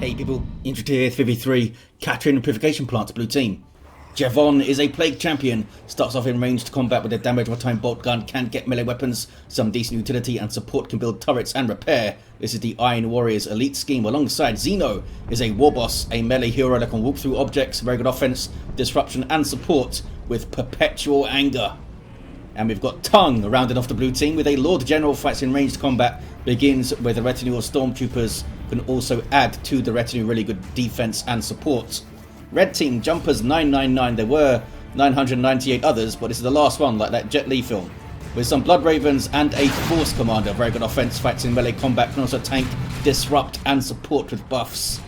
Hey people, introduced 53 Catherine Purification Plants blue team. Jevon is a plague champion, starts off in ranged combat with a damage over time bolt gun, can get melee weapons, some decent utility and support, can build turrets and repair. This is the Iron Warriors elite scheme. Alongside Zeno is a Warboss, a melee hero that can walk through objects, very good offense, disruption and support with perpetual anger. And we've got Tongue rounded off the blue team with a Lord General, fights in ranged combat, begins with a retinue of stormtroopers, can also add to the retinue really good defense and support. Red team, Jumpers999, there were 998 others, but this is the last one, like that Jet Li film. With some Blood Ravens and a Force Commander, very good offense, fights in melee combat, can also tank, disrupt and support with buffs.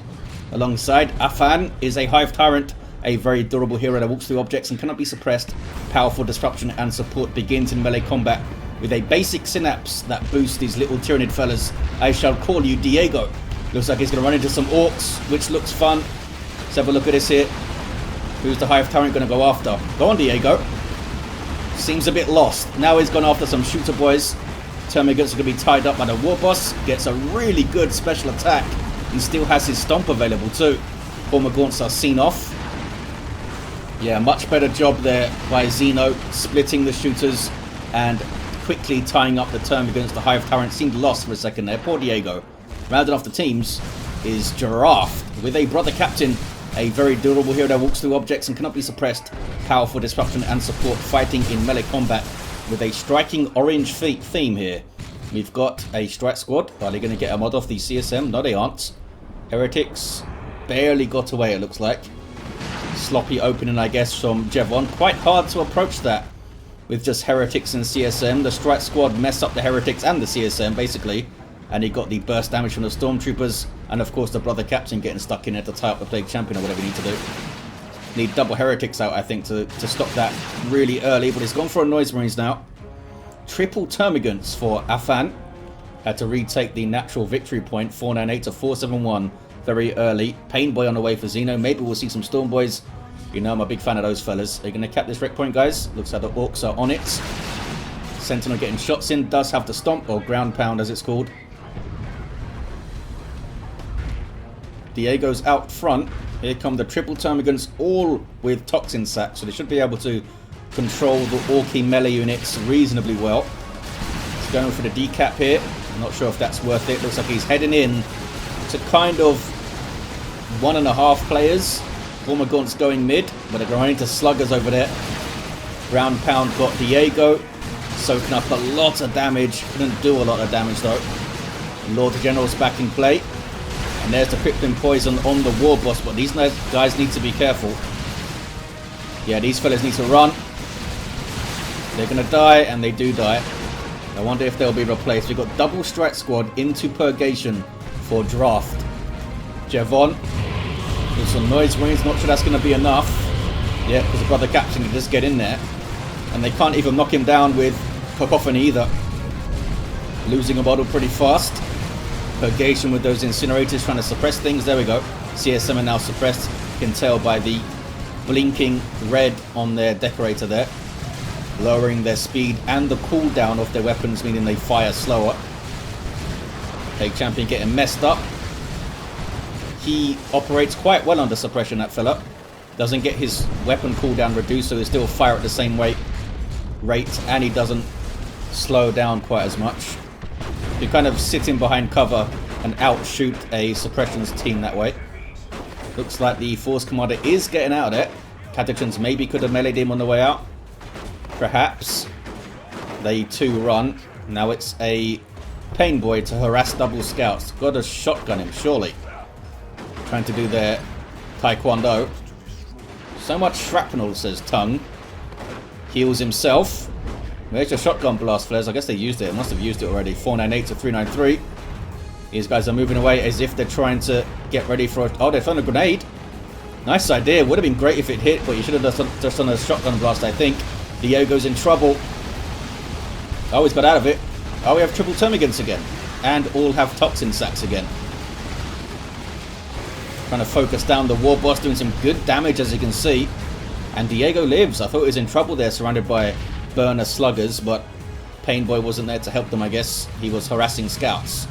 Alongside, Afan is a Hive Tyrant, a very durable hero that walks through objects and cannot be suppressed. Powerful disruption and support, begins in melee combat with a basic synapse that boosts these little Tyranid fellas. I shall call you Diego. Looks like he's going to run into some Orks, which looks fun. Let's have a look at this here. Who's the Hive Tyrant going to go after? Go on, Diego. Seems a bit lost. Now he's gone after some shooter boys. Termagants are going to be tied up by the Warboss. Gets a really good special attack. He still has his stomp available too. Former gaunts are seen off. Yeah, much better job there by Zeno, splitting the shooters and quickly tying up the Termagants. The Hive Tyrant seemed lost for a second there. Poor Diego. Rounding off the teams is Drraft with a brother captain, a very durable hero that walks through objects and cannot be suppressed. Powerful disruption and support, fighting in melee combat with a striking orange theme here. We've got a strike squad. Are they going to get a mod off the CSM? No, they aren't. Heretics barely got away, it looks like. Sloppy opening, I guess, from Jevon. Quite hard to approach that with just Heretics and CSM. The strike squad mess up the Heretics and the CSM, basically. And he got the burst damage from the Stormtroopers. And, of course, the brother captain getting stuck in there to tie up the Plague Champion or whatever you need to do. Need double Heretics out, I think, to stop that really early. But he's gone for a Noise Marines now. Triple Termagants for Afan. Had to retake the natural victory point, 498 to 471. Very early. Pain Boy on the way for Zeno. Maybe we'll see some Storm Boys. You know I'm a big fan of those fellas. Are you going to cap this wreck point, guys? Looks like the Orks are on it. Sentinel getting shots in. Does have to stomp, or ground pound as it's called. Diego's out front. Here come the triple Termagants, all with Toxin Sac. So they should be able to control the Orky melee units reasonably well. He's going for the decap here. I'm not sure if that's worth it. Looks like he's heading in to kind of 1.5 players. Former Gaunt's going mid, but they're going into sluggers over there. Ground pound got Diego, soaking up a lot of damage. Couldn't do a lot of damage though. Lord General's back in play. And there's the Crippling Poison on the Warboss, but these guys need to be careful. Yeah, these fellas need to run. They're going to die, and they do die. I wonder if they'll be replaced. We've got double strike squad into Purgation for Drraft. Jevon with some Noise Marines. Not sure that's going to be enough. Yeah, because the brother captain can just get in there. And they can't even knock him down with Cacophony either. Losing a model pretty fast. Purgation with those incinerators trying to suppress things. There we go. CSM are now suppressed. You can tell by the blinking red on their decorator there. Lowering their speed and the cooldown of their weapons, meaning they fire slower. Plague Champion getting messed up. He operates quite well under suppression, that fella. Doesn't get his weapon cooldown reduced, so he still fire at the same rate. And he doesn't slow down quite as much. You kind of sit in behind cover and outshoot a suppressions team that way. Looks like the Force Commander is getting out of there. Catechans maybe could have meleeed him on the way out. Perhaps. They too run. Now it's a Pain Boy to harass double scouts. Got to shotgun him, surely. Trying to do their taekwondo. So much shrapnel, says Tongue. Heals himself. Where's your shotgun blast flares? I guess they used it. Must have used it already. 498 to 393. These guys are moving away as if they're trying to get ready for a... Oh, they found a grenade. Nice idea. Would have been great if it hit, but you should have just done a shotgun blast, I think. Diego's in trouble. Oh, he's got out of it. Oh, we have triple Termagants again. And all have Toxin Sacs again. Trying to focus down the Warboss, doing some good damage as you can see. And Diego lives. I thought he was in trouble there, surrounded by burner sluggers, but Pain Boy wasn't there to help them, I guess. He was harassing scouts.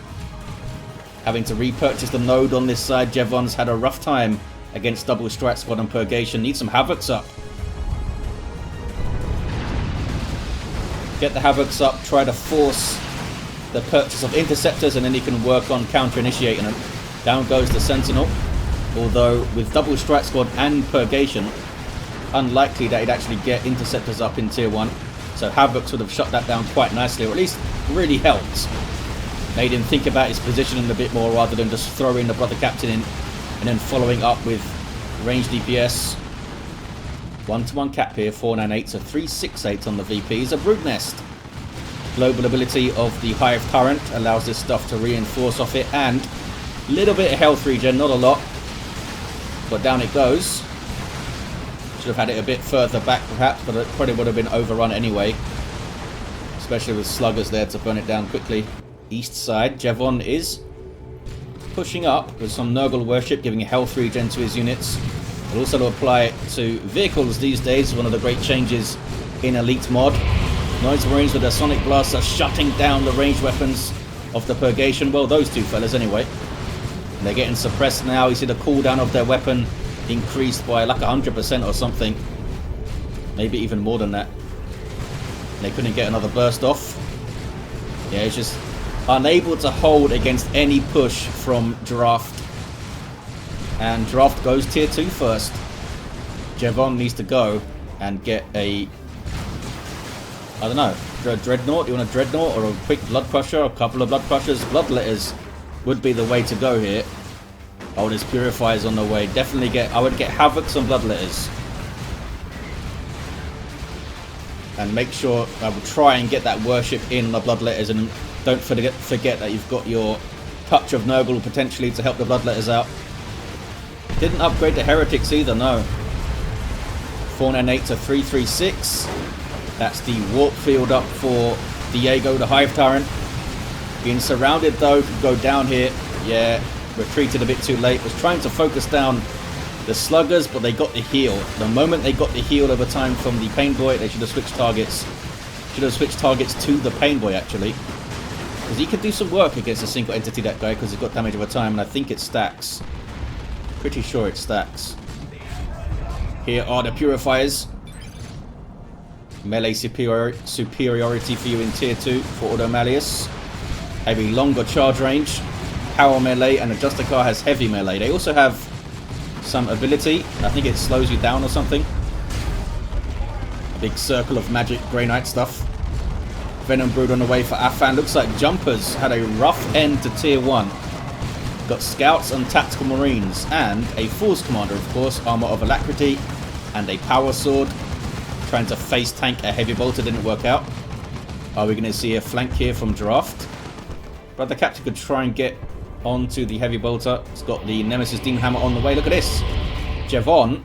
having to repurchase the node on this side. Jevon's had a rough time against double strike squad and purgation. Needs some Havocs up. Get the Havocs up, try to force the purchase of interceptors, and then he can work on counter-initiating them. Down goes the Sentinel. Although with double strike squad and purgation, unlikely that he'd actually get interceptors up in tier 1. So Havocs would have shut that down quite nicely, or at least really helped. Made him think about his positioning a bit more rather than just throwing the brother captain in and then following up with range DPS. 1-to-1 cap here, 498 to 368 on the VPs. A Brood Nest. Global ability of the Hive Tyrant allows this stuff to reinforce off it, and a little bit of health regen, not a lot, but down it goes. Should have had it a bit further back perhaps, but it probably would have been overrun anyway, especially with sluggers there to burn it down quickly. East side, Jevon is pushing up with some Nurgle worship, giving a health regen to his units. But also to apply it to vehicles these days, one of the great changes in Elite mod. Noise Marines with their Sonic Blasts are shutting down the ranged weapons of the Purgation. Well, those two fellas anyway. And they're getting suppressed now. You see the cooldown of their weapon increased by like 100% or something. Maybe even more than that. They couldn't get another burst off. Yeah, it's just unable to hold against any push from Drraft. And Drraft goes tier 2 first. Jevon needs to go and get a, I don't know, Dreadnought. You want a Dreadnought or a quick Blood Crusher? A couple of Blood Crushers. Bloodletters would be the way to go here. Oh, there's Purifiers on the way. Definitely get, I would get Havocs and Bloodletters. And make sure, I will try and get that worship in the Bloodletters, and don't forget that you've got your touch of Nurgle potentially to help the Bloodletters out. Didn't upgrade the Heretics either, no. 498 to 336. That's the warp field up for Diego, the Hive Tyrant. Being surrounded though, could go down here. Yeah, retreated a bit too late. Was trying to focus down the sluggers, but they got the heal. The moment they got the heal over time from the Pain Boy, they should have switched targets. Should have switched targets to the Pain Boy actually. Because he could do some work against a single entity, that guy, because he's got damage over time, and I think it stacks. Pretty sure it stacks. Here are the Purifiers. Melee superiority for you in tier 2 for Ordo Malleus. Have a longer charge range, power melee, and the Justicar has heavy melee. They also have some ability. I think it slows you down or something. Big circle of magic Grey Knight stuff. Venom Brood on the way for Afan. Looks like Jumpers had a rough end to tier 1. Got Scouts and Tactical Marines, and a Force Commander, of course, Armor of Alacrity, and a Power Sword. Trying to face tank a Heavy Bolter, didn't work out. Are we going to see a flank here from Drraft? But the Captain could try and get onto the Heavy Bolter. It's got the Nemesis Demon Hammer on the way. Look at this. Jevon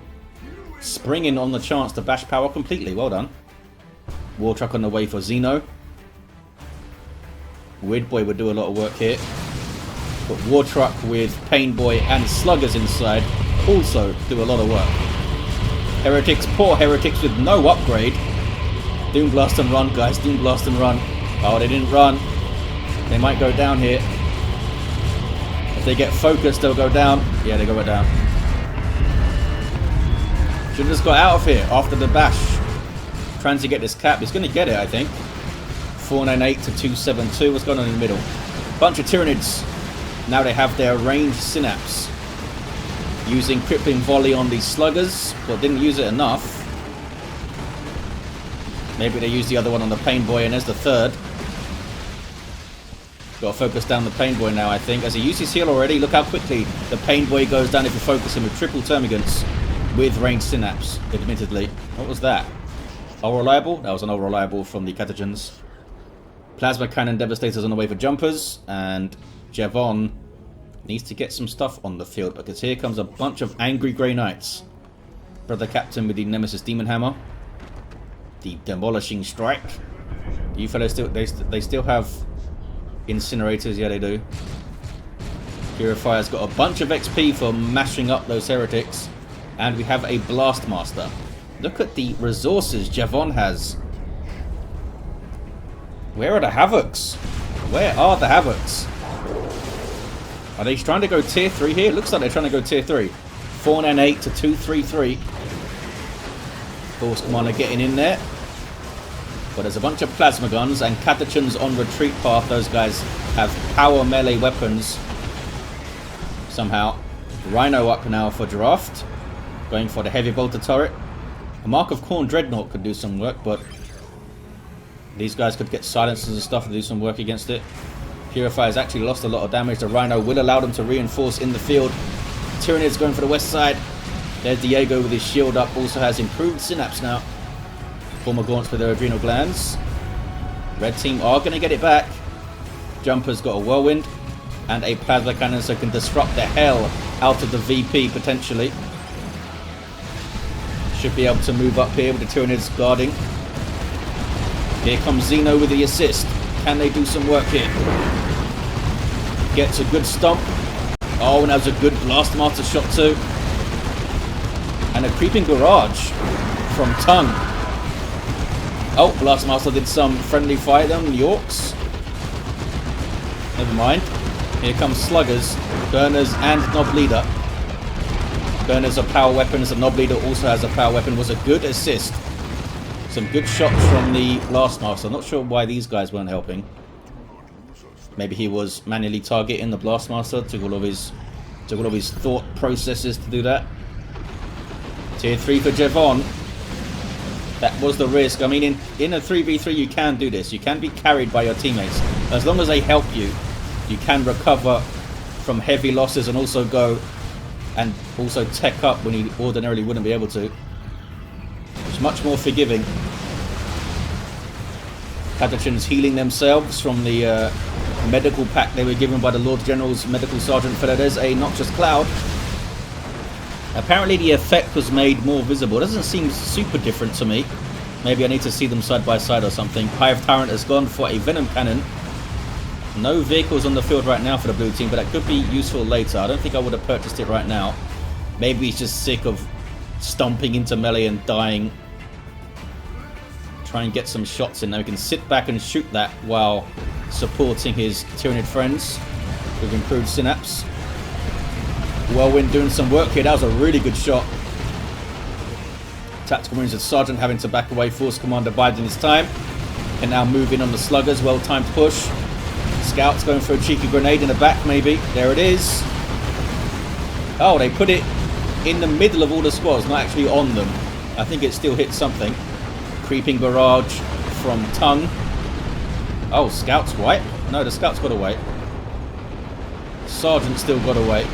springing on the chance to bash power completely. Well done. War Truck on the way for Zeno. Weird Boy would do a lot of work here. But War Truck with Pain Boy and Sluggers inside also do a lot of work. Heretics, poor Heretics with no upgrade. Doom Blast and run, guys. Doom Blast and run. Oh, they didn't run. They might go down here. If they get focused, they'll go down. Yeah, they go down. Should have just got out of here after the bash. Trying to get this cap. He's going to get it, I think. 498 to 272. What's going on in the middle? Bunch of Tyranids. Now they have their ranged Synapse. Using Crippling Volley on these Sluggers, but didn't use it enough. Maybe they used the other one on the Pain Boy, and there's the third. Got to focus down the Pain Boy now, I think. As he used his heal already, look how quickly the Pain Boy goes down if you focus him with triple Termagants with ranged Synapse, admittedly. What was that? All reliable? That was an all reliable from the Catagens. Plasma Cannon Devastators on the way for Jumpers, and Jevon needs to get some stuff on the field, because here comes a bunch of angry Grey Knights. Brother Captain with the Nemesis Demon Hammer. The Demolishing Strike. You fellas still, they still have Incinerators, yeah they do. Purifier's got a bunch of XP for mashing up those Heretics. And we have a Blast Master. Look at the resources Jevon has. Where are the Havocs? Where are the Havocs? Are they trying to go tier 3 here? It looks like they're trying to go tier 3. 498 to 233. Force Commander getting in there. But there's a bunch of plasma guns and Catachans on retreat path. Those guys have power melee weapons. Somehow. Rhino up now for Drraft. Going for the heavy bolter turret. A Mark of Khorne Dreadnought could do some work, but these guys could get silencers and stuff and do some work against it. Purifier's actually lost a lot of damage. The Rhino will allow them to reinforce in the field. Tyranids going for the west side. There's Diego with his shield up. Also has improved synapse now. Former gaunts with their adrenal glands. Red team are going to get it back. Jumper's got a whirlwind and a plasma cannon, so can disrupt the hell out of the VP potentially. Should be able to move up here with the Tyranids guarding. Here comes Zeno with the assist. Can they do some work here? Gets a good stomp. Oh, and that was a good blast master shot too. And a creeping barrage from Tongue. Oh, blast master did some friendly fire them. The Orks. Never mind. Here comes Sluggers, Burners, and Knob Leader. Burners are power weapons. The Knob Leader also has a power weapon. Was a good assist. Some good shots from the Blast Master. Not sure why these guys weren't helping. Maybe he was manually targeting the Blast Master. Took all of his thought processes to do that. Tier 3 for Jevon. That was the risk. I mean, in a 3v3 you can do this. You can be carried by your teammates. As long as they help you, you can recover from heavy losses and also go and also tech up when you ordinarily wouldn't be able to. It's much more forgiving. Catachans healing themselves from the medical pack they were given by the Lord General's Medical Sergeant Feather. There's a Noxious Cloud. Apparently the effect was made more visible. It doesn't seem super different to me. Maybe I need to see them side by side or something. Hive Tyrant has gone for a Venom Cannon. No vehicles on the field right now for the blue team, but that could be useful later. I don't think I would have purchased it right now. Maybe he's just sick of stomping into melee and dying. Try and get some shots in there. We can sit back and shoot that while supporting his Tyranid friends with improved synapse. Whirlwind doing some work here. That was a really good shot. Tactical Marines and Sergeant having to back away. Force Commander biding his time. And now move in on the Sluggers. Well-timed push. Scouts going for a cheeky grenade in the back, maybe. There it is. Oh, they put it in the middle of all the squads, not actually on them. I think it still hit something. Creeping barrage from Tongue. Oh, Scouts white? No, the Scouts got away. Sergeant still got away.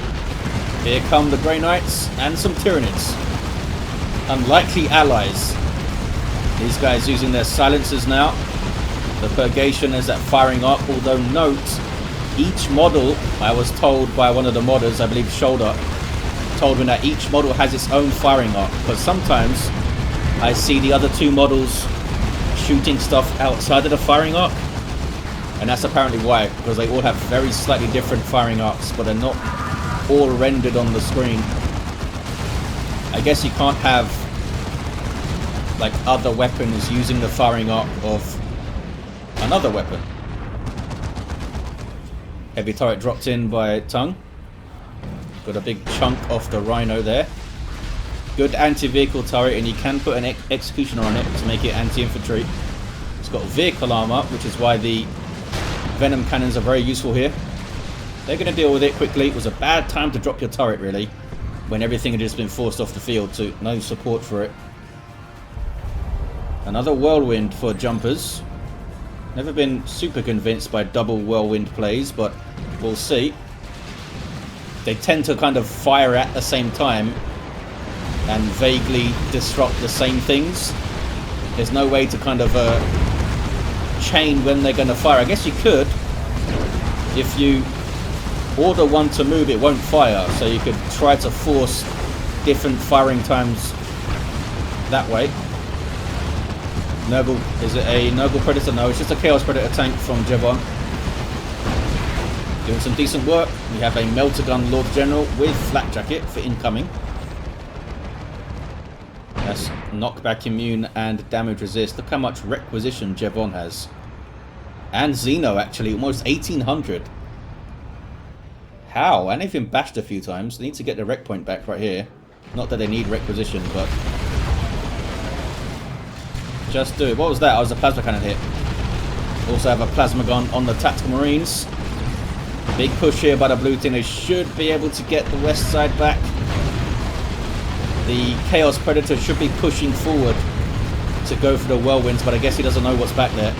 Here come the Grey Knights and some Tyranids. Unlikely allies. These guys using their silencers now. The Purgation is that firing up, although note, each model, I was told by one of the modders, I believe Shoulder, told me that each model has its own firing arc, because sometimes I see the other two models shooting stuff outside of the firing arc, and that's apparently why, because they all have very slightly different firing arcs, but they're not all rendered on the screen. I guess you can't have like other weapons using the firing arc of another weapon. Heavy turret dropped in by Tongue. Got a big chunk off the Rhino there. Good anti-vehicle turret, and you can put an executioner on it to make it anti-infantry. It's got vehicle armor, which is why the Venom cannons are very useful here. They're going to deal with it quickly. It was a bad time to drop your turret, really, when everything had just been forced off the field, so no support for it. Another whirlwind for Jumpers. Never been super convinced by double whirlwind plays, but we'll see. They tend to kind of fire at the same time and vaguely disrupt the same things. There's no way to kind of chain when they're going to fire. I guess you could. If you order one to move, it won't fire, so you could try to force different firing times that way. Nurgle, is it a Nurgle Predator? No, it's just a Chaos Predator tank from Jevon. Doing some decent work. We have a Melter Gun Lord General with Flak Jacket for incoming. That's knockback immune and damage resist. Look how much requisition Jevon has. And Zeno, actually, almost 1800. How? And they've been bashed a few times. They need to get the rec point back right here. Not that they need requisition, but... just do it. What was that? I was a plasma cannon hit. Also have a plasma gun on the tactical marines. Big push here by the blue team. They should be able to get the west side back. The Chaos Predator should be pushing forward to go for the whirlwinds, but I guess he doesn't know what's back there.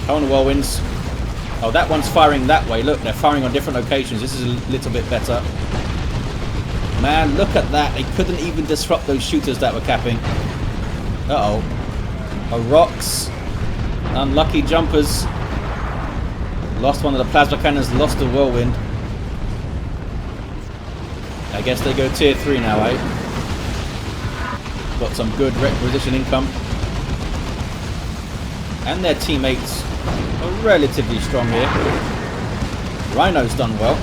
How on the whirlwinds? Oh, that one's firing that way. Look, they're firing on different locations. This is a little bit better. Man, look at that. They couldn't even disrupt those shooters that were capping. Uh-oh. Orks. Unlucky jumpers. Lost one of the plasma cannons, lost the whirlwind. I guess they go tier 3 now, eh? Got some good requisition income. And their teammates are relatively strong here. Rhino's done well.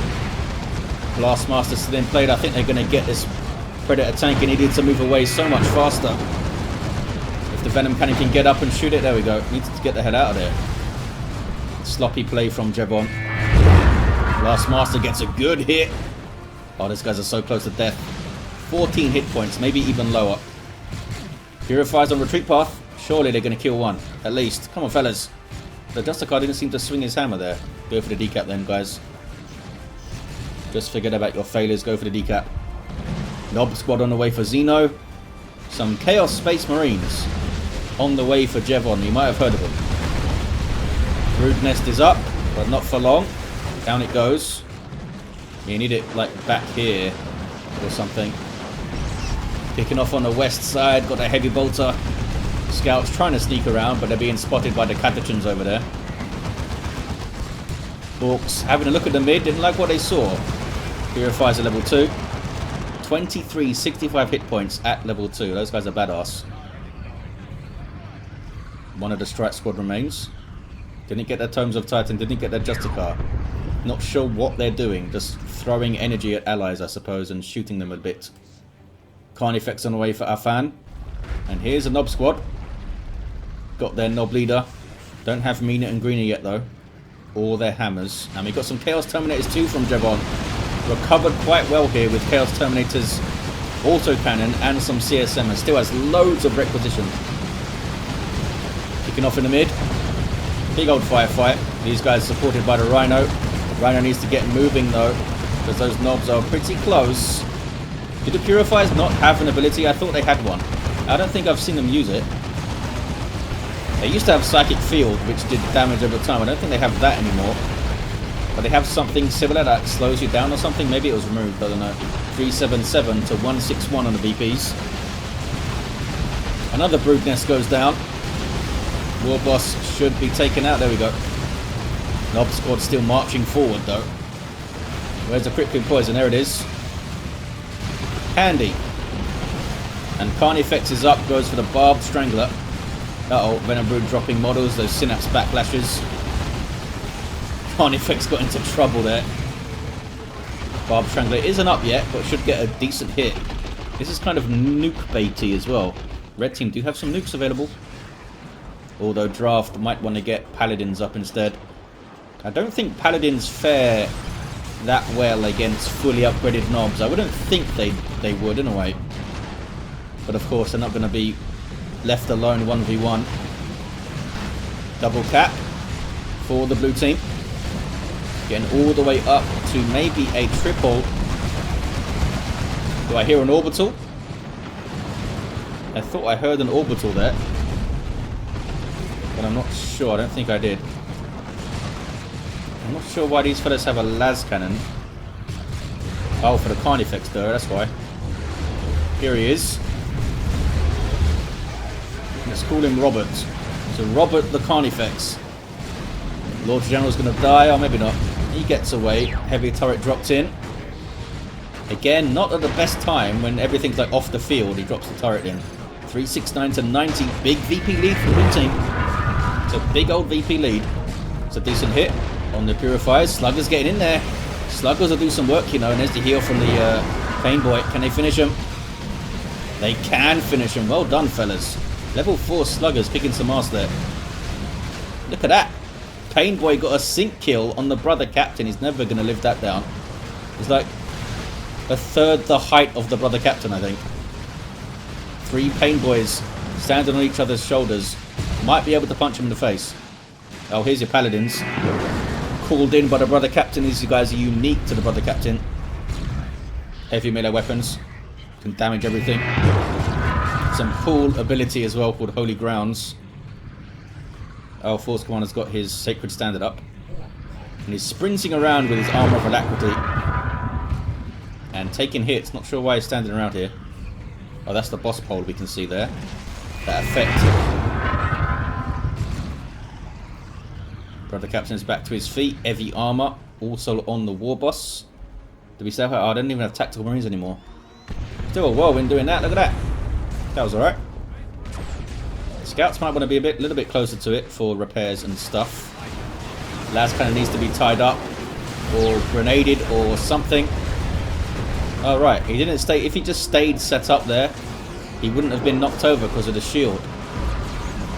Blastmaster still in play. I think they're going to get this Predator tank and he needs to move away so much faster. If the Venom Cannon can get up and shoot it, there we go. Needs to get the hell out of there. Sloppy play from Jevon. Blastmaster gets a good hit. Oh, these guys are so close to death. 14 hit points, maybe even lower. Purifies on retreat path. Surely they're going to kill one, at least. Come on, fellas. The Justicar didn't seem to swing his hammer there. Go for the decap then, guys. Just forget about your failures. Go for the decap. Nob squad on the way for Zeno. Some Chaos Space Marines on the way for Jevon. You might have heard of them. Brood Nest is up, but not for long. Down it goes. You need it like back here or something. Picking off on the west side. Got a heavy bolter. Scouts trying to sneak around, but they're being spotted by the Catachans over there. Orks having a look at the mid. Didn't like what they saw. Purifies at level 2. 23, 65 hit points at level 2. Those guys are badass. One of the strike squad remains. Didn't get their Tomes of Titan. Didn't get their Justicar. Not sure what they're doing. Just throwing energy at allies, I suppose, and shooting them a bit. Carnifex on the way for Afan. And here's a Nob squad. Got their Nob leader. Don't have Mina and Greener yet, though. Or their hammers. And we got some Chaos Terminators too from Jevon. Recovered quite well here with Chaos Terminators, autocannon, and some CSM. And still has loads of requisition. Kicking off in the mid. Big old firefight. These guys supported by the Rhino. Rhino needs to get moving though, because those knobs are pretty close. Did the Purifiers not have an ability? I thought they had one. I don't think I've seen them use it. They used to have Psychic Field, which did damage over time. I don't think they have that anymore. But they have something similar that slows you down or something. Maybe it was removed, I don't know. 377 to 161 on the VPs. Another Brood Nest goes down. Warboss should be taken out. There we go. Nob squad still marching forward though. Where's the Crippling Poison? There it is. Handy. And Carnifex is up. Goes for the Barbed Strangler. Uh-oh. Venom Brood dropping models. Those Synapse backlashes. Carnifex got into trouble there. Barbed Strangler isn't up yet, but should get a decent hit. This is kind of nuke baity as well. Red team do have some nukes available. Although Drraft might want to get Paladins up instead. I don't think Paladins fare that well against fully upgraded knobs. I wouldn't think they would in a way. But of course they're not going to be left alone 1v1. Double cap for the blue team. Getting all the way up to maybe a triple. Do I hear an orbital? I thought I heard an orbital there. But I'm not sure. I don't think I did. I'm not sure why these fellas have a las cannon. Oh, for the Carnifex though, that's why. Here he is. Let's call him Robert. So Robert the Carnifex. Lord General's going to die, or maybe not. He gets away. Heavy turret dropped in. Again, not at the best time when everything's like off the field. He drops the turret in. 369 to 90. Big VP lead for the blue team. It's a big old VP lead. It's a decent hit on the Purifiers. Sluggers getting in there. Sluggers will do some work, you know. And there's the heal from the Pain Boy. Can they finish him? They can finish him. Well done, fellas. Level 4 Sluggers picking some ass there. Look at that. Pain Boy got a sync kill on the brother captain. He's never going to live that down. He's like a third the height of the brother captain, I think. 3 Pain Boys standing on each other's shoulders. Might be able to punch him in the face. Oh, here's your paladins. Called in by the brother captain. These guys are unique to the brother captain. Heavy melee weapons. Can damage everything. Some cool ability as well called Holy Grounds. Our Force Commander's got his Sacred Standard up. And he's sprinting around with his Armor of Alacrity. And taking hits. Not sure why he's standing around here. Oh, that's the boss pole we can see there. That effect. Brother Captain's back to his feet. Heavy armor. Also on the Warboss. Did we say how? Oh, I don't even have Tactical Marines anymore. Still a whirlwind doing that. Look at that. That was alright. Scouts might want to be a little bit closer to it for repairs and stuff. Laz kind of needs to be tied up or grenaded or something. Oh, right. He didn't stay. If he just stayed set up there, he wouldn't have been knocked over because of the shield.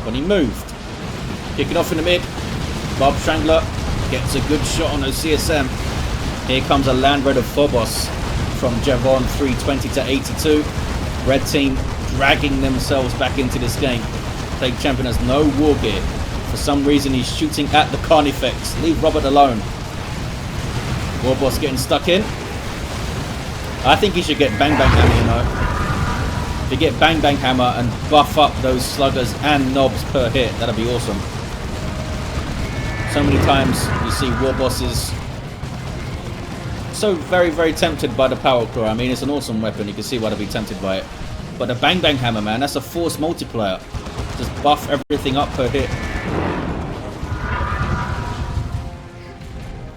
When he moved. Kicking off in the mid. Bob Strangler gets a good shot on those CSM. Here comes a Land Red of Phobos from Jevon, 320 to 82. Red team dragging themselves back into this game. Plague Champion has no war gear. For some reason he's shooting at the Carnifex. Leave Robert alone. Warboss getting stuck in. I think he should get Bang Bang Hammer, you know. If you get Bang Bang Hammer and buff up those sluggers and knobs per hit, that'd be awesome. So many times you see Warbosses so very, very tempted by the Power Claw. I mean, it's an awesome weapon. You can see why they'd be tempted by it. But the Bang Bang Hammer, man, that's a force multiplier. Just buff everything up per hit.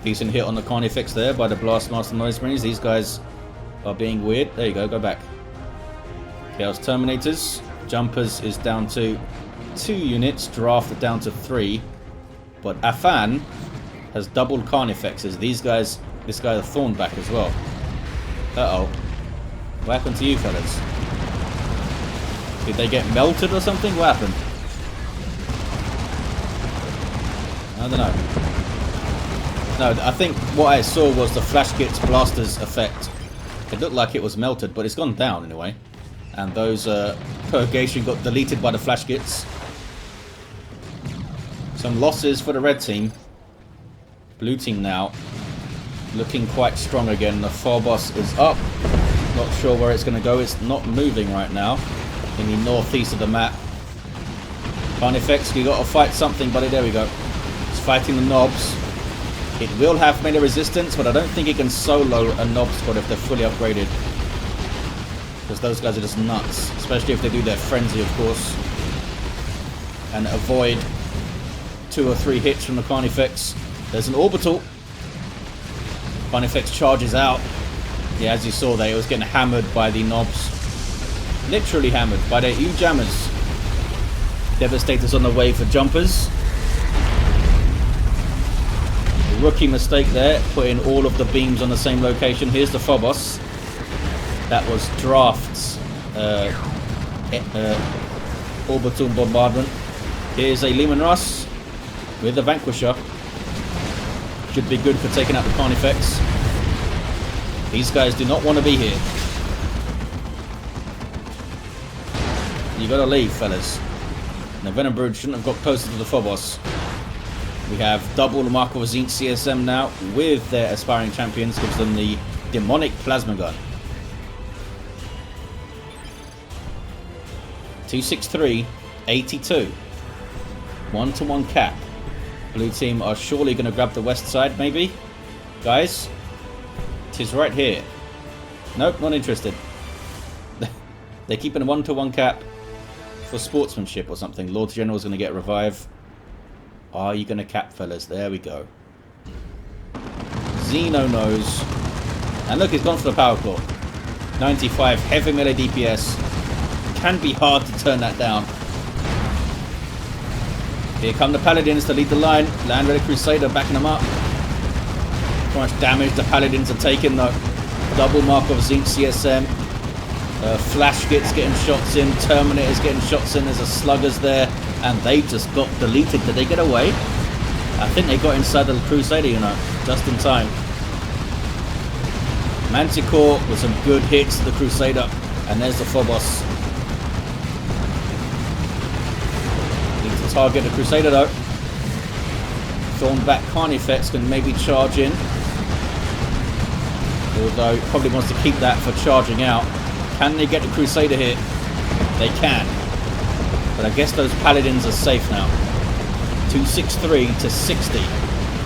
Decent hit on the Carnifex there by the Blastmaster Noise Marines. These guys are being weird. There you go, go back. Chaos Terminators. Jumpers is down to 2 units. Drraft down to 3. But Afan has doubled Carnifexes. These guys, this guy is Thornback as well. Uh-oh. What happened to you fellas? Did they get melted or something? What happened? I don't know. No, I think what I saw was the Flash Git's Blaster's effect. It looked like it was melted, but it's gone down anyway. And those Purgation got deleted by the Flash Gits. Some losses for the red team. Blue team now looking quite strong again. The Warboss is up. Not sure where it's going to go. It's not moving right now in the northeast of the map. Carnifex, we got to fight something, buddy. There we go. It's fighting the knobs. It will have melee resistance, but I don't think it can solo a knob squad if they're fully upgraded. Because those guys are just nuts. Especially if they do their frenzy, of course. And avoid 2 or 3 hits from the Carnifex. There's an orbital. Carnifex charges out. Yeah, as you saw there, it was getting hammered by the knobs. Literally hammered by their E-jammers. Devastator's on the way for Jumpers. Rookie mistake there, putting all of the beams on the same location. Here's the Phobos. That was Drraft's orbital bombardment. Here's a Lehman Russ with the Vanquisher. Should be good for taking out the Carnifex. These guys do not want to be here. You gotta leave, fellas. The Venom Brood shouldn't have got closer to the Phobos. We have double Mark of Zinc CSM now with their aspiring champions. Gives them the demonic plasma gun. 263, 82. 1-to-1 cap. Blue team are surely going to grab the west side, maybe? Guys? It is right here. Nope, not interested. They're keeping a 1-to-1 cap for sportsmanship or something. Lord General's going to get revive. Are you going to cap, fellas? There we go. Zeno knows. And look, he's gone for the Power Claw. 95 heavy melee DPS. Can be hard to turn that down. Here come the Paladins to lead the line. Land Red Crusader backing them up. How much damage the Paladins are taking though. Double Mark of Zinc CSM. Flash Gits getting shots in. Terminators getting shots in. There's a Sluggers there. And they just got deleted. Did they get away? I think they got inside the Crusader, you know, just in time. Manticore with some good hits to the Crusader. And there's the Warboss. Need to target the Crusader though. Thornback Carnifex can maybe charge in. Although probably wants to keep that for charging out. Can they get the Crusader hit? They can. But I guess those Paladins are safe now. 263 to 60.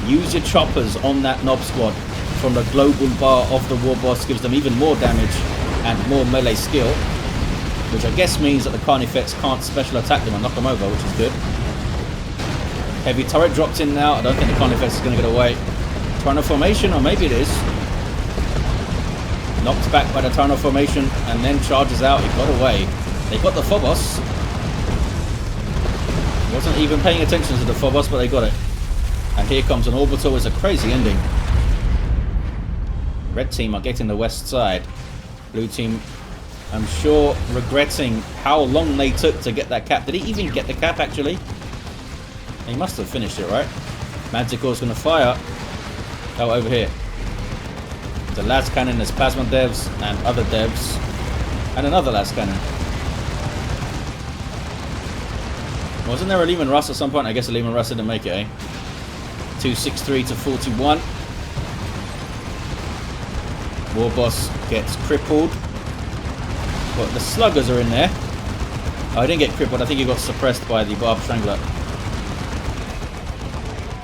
Use your choppers on that Knob Squad. From the global bar of the Warboss gives them even more damage and more melee skill. Which I guess means that the Carnifex can't special attack them and knock them over, which is good. Heavy turret dropped in now. I don't think the Carnifex is going to get away. Tyrant formation, or maybe it is. Knocked back by the Tyrant formation and then charges out. He got away. They got the Warboss. Wasn't even paying attention to the Warboss, but they got it. And here comes an orbital. It's a crazy ending. Red team are getting the west side. Blue team, I'm sure, regretting how long they took to get that cap. Did he even get the cap, actually? He must have finished it, right? Manticore's going to fire. Oh, over here. The las cannon, there's plasma devs and other devs. And another las cannon. Wasn't there a Lehman Russ at some point? I guess a Lehman Russ didn't make it, eh? 263 to 41. Warboss gets crippled. But the sluggers are in there. Oh, he didn't get crippled. I think he got suppressed by the Barb Strangler.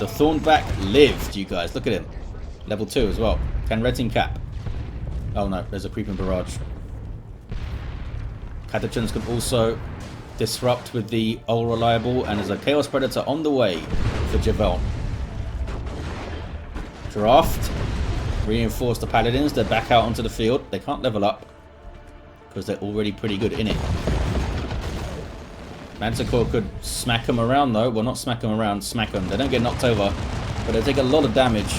The Thornback lived, you guys. Look at him. Level 2 as well. Can red team cap? Oh no, there's a creeping barrage. Catachans can also disrupt with the All Reliable, and there's a Chaos Predator on the way for Jevon. Drraft. Reinforce the Paladins. They're back out onto the field. They can't level up because they're already pretty good in it. Manticore could smack them around though. Well, not smack them around, smack them. They don't get knocked over, but they take a lot of damage.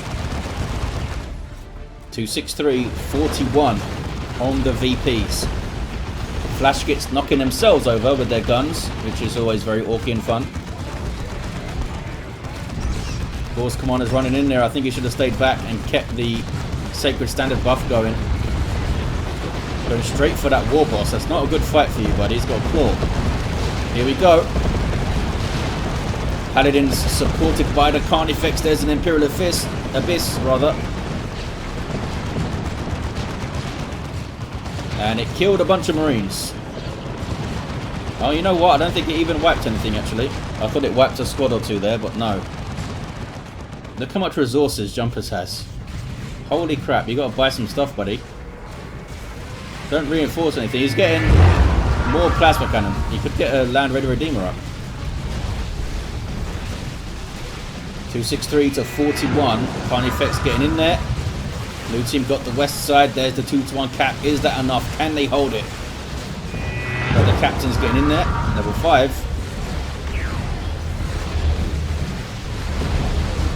263, 41 on the VPs. Flash gets knocking themselves over with their guns, which is always very orky and fun. Force Commander's running in there. I think he should have stayed back and kept the Sacred Standard buff going. Going straight for that Warboss. That's not a good fight for you, buddy. He's got a claw. Here we go. Paladins supported by the Carnifex. There's an Imperial Abyss, rather. And it killed a bunch of Marines. Oh, you know what? I don't think it even wiped anything, actually. I thought it wiped a squad or two there, but no. Look how much resources Jumpers has. Holy crap, you gotta buy some stuff, buddy. Don't reinforce anything. He's getting more plasma cannon. He could get a Land Ready Redeemer up. 263 to 41. Carnifex getting in there. Blue team got the west side. There's the 2-to-1 cap. Is that enough? Can they hold it? But the captain's getting in there. Level 5.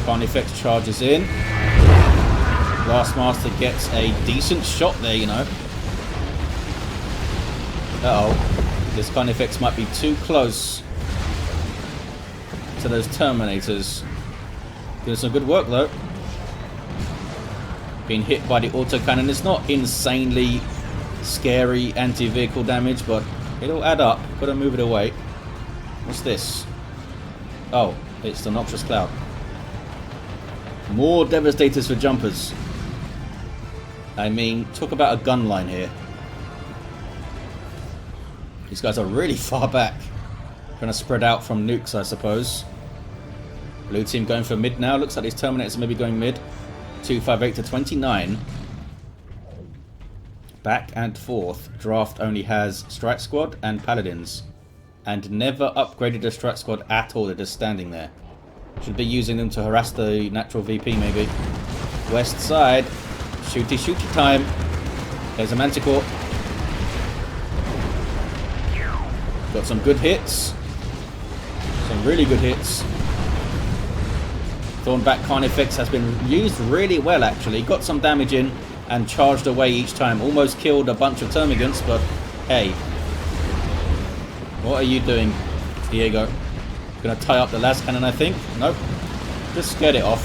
Carnifex charges in. Blastmaster gets a decent shot there, you know. Uh-oh. This Carnifex might be too close to those Terminators. Doing some good work, though. Being hit by the autocannon. It's not insanely scary anti-vehicle damage, but it'll add up. Gotta move it away. What's this? Oh, it's the Noxious Cloud. More Devastators for Jumpers. I mean, talk about a gun line here. These guys are really far back. Gonna spread out from nukes, I suppose. Blue team going for mid now. Looks like these Terminators are maybe going mid. 258 to 29. Back and forth. Drraft only has Strike Squad and Paladins. And never upgraded the Strike Squad at all. They're just standing there. Should be using them to harass the natural VP maybe. West side. Shooty time. There's a Manticore. Got some good hits. Some really good hits. Thornback Carnifex has been used really well, actually. Got some damage in and charged away each time. Almost killed a bunch of Termagants, but hey. What are you doing, Diego? Gonna tie up the las cannon, I think. Nope. Just scared it off.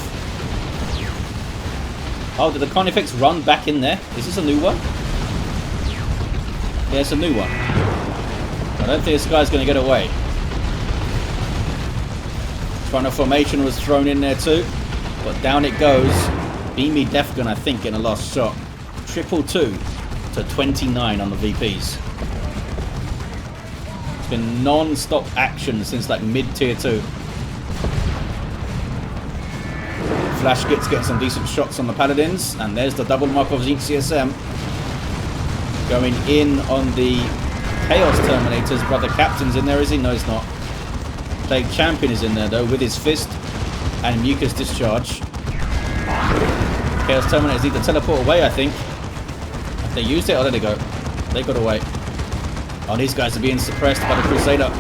Oh, did the Carnifex run back in there? Is this a new one? Yeah, it's a new one. I don't think this guy's going to get away. Front of formation was thrown in there too. But down it goes. Beamy Defgun, I think, in a last shot. 222 to 29 on the VPs. It's been non-stop action since like mid-tier 2. Flash gets some decent shots on the Paladins, and there's the double mark of Zinc CSM. Going in on the Chaos Terminators. Brother Captain's in there, is he? No, he's not. Plague Champion is in there though, with his fist and Mucus Discharge. Chaos Terminators need to teleport away, I think. Have they used it? Oh, there they go. They got away. Oh, these guys are being suppressed by the Crusader.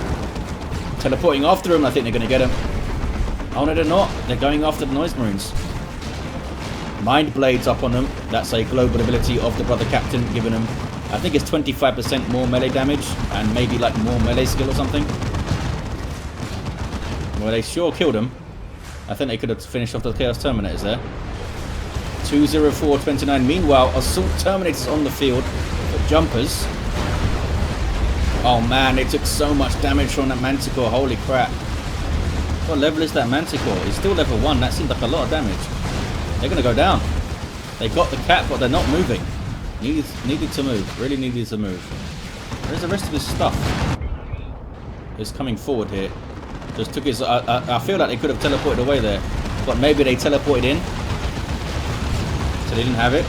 Teleporting after him. I think they're going to get him. Oh, no, they're not. They're going after the Noise Marines. Mind Blades up on them. That's a global ability of the Brother Captain, giving them, I think it's 25% more melee damage and maybe like more melee skill or something. Well, they sure killed him. I think they could have finished off the Chaos Terminators there. 204-29. Meanwhile, Assault Terminators on the field for Jumpers. Oh man, they took so much damage from that Manticore. Holy crap. What level is that Manticore? It's still level 1. That seems like a lot of damage. They're going to go down. They got the cap, but they're not moving. Needed to move. Really needed to move. Where's the rest of his stuff? He's coming forward here. Just took his... I feel like they could have teleported away there. But maybe they teleported in. So they didn't have it.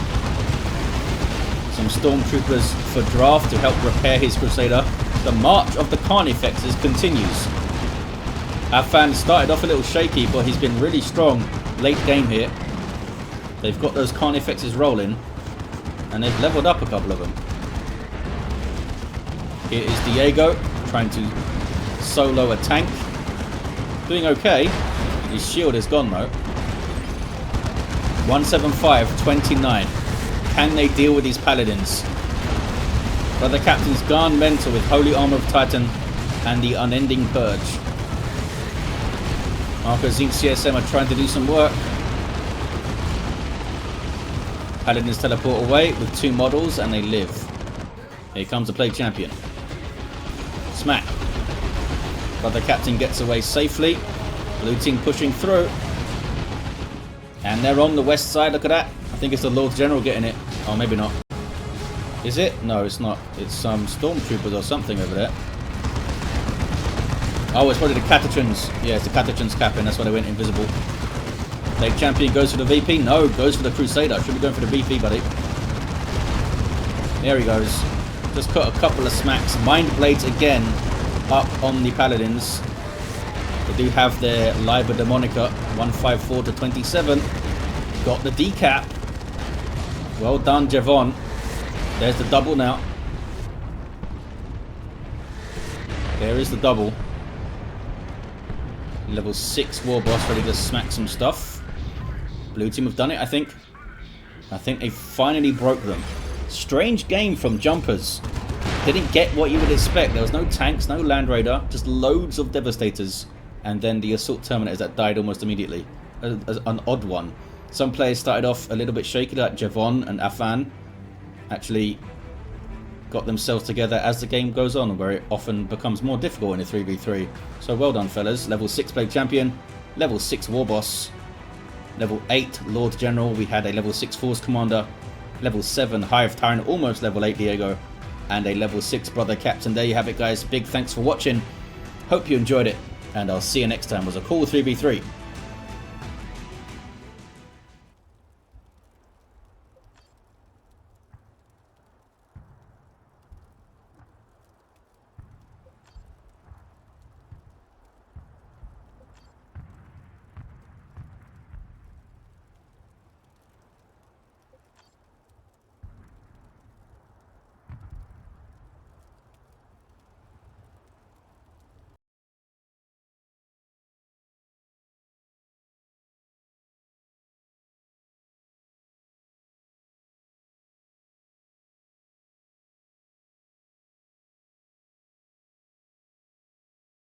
Some Stormtroopers for Drraft to help repair his Crusader. The march of the Carnifexes continues. Afan started off a little shaky, but he's been really strong late game here. They've got those Carnifexes rolling. And they've leveled up a couple of them. Here is Diego trying to solo a tank. Doing okay. His shield is gone though. 175-29. Can they deal with these Paladins? Brother Captain's gone mental with Holy Armor of Titan and the Unending Purge. Marco Zinc CSM are trying to do some work. Paladins teleport away with 2 models and they live. Here comes the Plague Champion. Smack. Brother Captain gets away safely. Blue team pushing through. And they're on the west side. Look at that. I think it's the Lord General getting it. Oh, maybe not. Is it? No, it's not. It's some Stormtroopers or something over there. Oh, it's probably the Catachans. Yeah, it's the Catachans capping. That's why they went invisible. Plague Champion goes for the VP. No, goes for the Crusader. Should be going for the VP, buddy. There he goes. Just cut a couple of smacks. Mind Blades again up on the Paladins. They do have their Liber Demonica. 154-27. Got the decap. Well done, Jevon. There's the double now. There is the double. Level 6 Warboss ready to smack some stuff. Blue team have done it, I think. I think they finally broke them. Strange game from Jumpers. Didn't get what you would expect. There was no tanks, no Land Raider, just loads of Devastators. And then the Assault Terminators that died almost immediately. An odd one. Some players started off a little bit shaky, like Jevon and Afan. Actually got themselves together as the game goes on, where it often becomes more difficult in a 3v3. So well done, fellas. Level 6 Plague Champion, level 6 Warboss, level 8 Lord General. We had a level 6 Force Commander, level 7 Hive Tyrant, almost level 8 Diego, and a level 6 Brother Captain. There you have it, guys. Big thanks for watching. Hope you enjoyed it, and I'll see you next time. It was a cool 3v3.